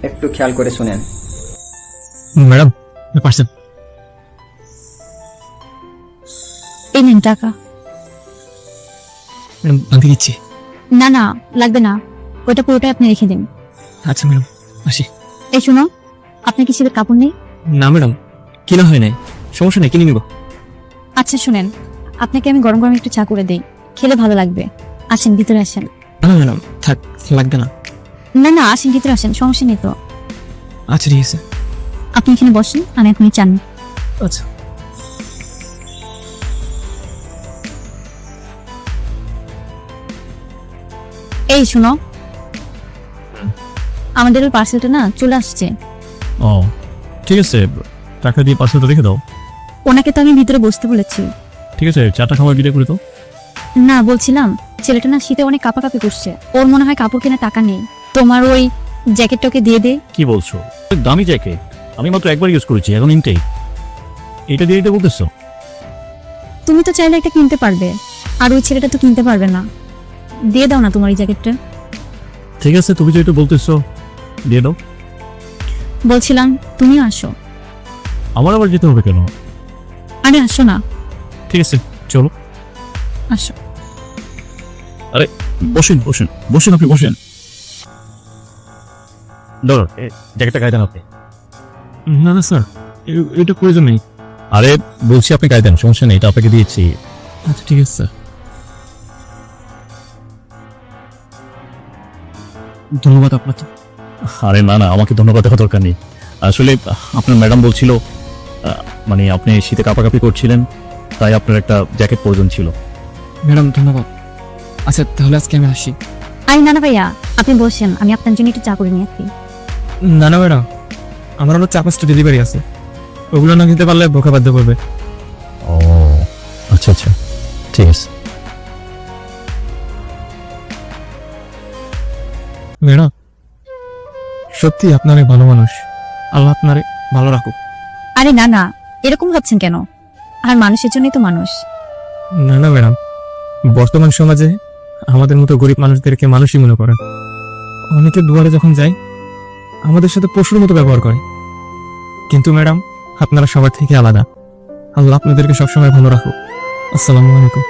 একটু খেয়াল করে শুনেন। Madam parcel. এই নিন টাকা। ম্যাডাম ভাঙতে দিচ্ছি। না না, লাগবে না, ওটা পুরোটাই আপনি রেখে দিন। আচ্ছা ম্যাডাম আসি। এই শুনো, আপনার কি ছেলে কাপড় নেই? না ম্যাডাম কিনা হয় নাই, সমস্যা নেই, কিনে নিব। আচ্ছা শুনেন, আপনাকে আমি গরম গরম একটু চা করে দেই, খেলে ভালো লাগবে। আসেন ভিতরে আসেন। না ম্যাডাম থাক, লাগবে না। না না, আসেন ভিতরে আসেন, সমস্যা নেই তো। আচ্ছা ঠিক আছে। আপনি এখানে বসেন, আমি এখনই চান। আচ্ছা এই শুনো, আমাদের ওই পার্সেলটা না চলে আসছে। ও ঠিক আছে, টাকা দিয়ে পার্সেলটা রেখে দাও। ওনাকে তো আমি ভিতরে বসতে বলেছি। ঠিক আছে, চাটা খাবার বিদায় করে দাও। না বলছিলাম, ছেলেটা না শীতে অনেক কাঁপাকাঁপি করছে, ওর মনে হয় কাপড় কেনার টাকা নেই। তোমার ওই জ্যাকেটটাকে দিয়ে দে। কি বলছো? দামি জ্যাকেট আমি মাত্র একবার ইউজ করেছি, এখন ইনটেক। এটা দিয়ে দিতে বলতেছো? তুমি তো চাইলে একটা কিনতে পারবে, আর ওই ছেলেটা তো কিনতে পারবে না। দিয়ে দাও না তোমার এই জ্যাকেটটা। ঠিক আছে, তুমি যেটা বলতেছো দিয়ে দাও। বলছিলাম তুমিও আসো। আমার আবার যেতে হবে কেন? আরে আসো না। ঠিক আছে চলো। আসো। আরে বসেন বসেন বসেন, আপনি বসেন। ধরো জ্যাকেটটা গায়ে দেন আপনি। না না স্যার, এটা প্রয়োজন নেই। আরে বলছি আপনি গায়ে দেন, সমস্যা নেই, এটা আপনাকে দিয়েছি। আচ্ছা ঠিক আছে স্যার, ধন্যবাদ আপনাকে। আরে না না, আমাকে ধন্যবাদ দেওয়ার দরকার নেই। আসলে আপনার ম্যাডাম বলছিল মানে আপনি শীতে কাঁপাকাঁপি করছিলেন, তাই আপনার একটা জ্যাকেট প্রয়োজন ছিল। ম্যাডাম ধন্যবাদ। আচ্ছা তাহলে আজকে আমি আসি। আরে না না ভাইয়া, আপনি বসেন, আমি আপনার জন্য একটু চা করে নিয়ে আসি। না না ম্যাডাম, আমার হলো 4-5টা ডেলিভারি আছে, ওগুলো না নিতে পারলে বোকা বাধ্য করবে। ও আচ্ছা আচ্ছা ঠিক আছে। ম্যাডাম সত্যি আপনি অনেক ভালো মানুষ, আল্লাহ আপনারে ভালো রাখুক। আরে না না, এরকম ভাবছেন কেন? আর মানুষের জন্যই তো মানুষ। না না ম্যাডাম, বর্তমান সমাজে আমাদের মতো গরিব মানুষদেরকে মানুষই মনে করে। অনেকে দুয়ারে যখন যায় আমাদের সাথে পশুর মতো ব্যবহার করে, কিন্তু ম্যাডাম আপনারা সবার থেকে আলাদা। আল্লাহ আপনাদেরকে সবসময় ভালো রাখুক। আসসালামু আলাইকুম।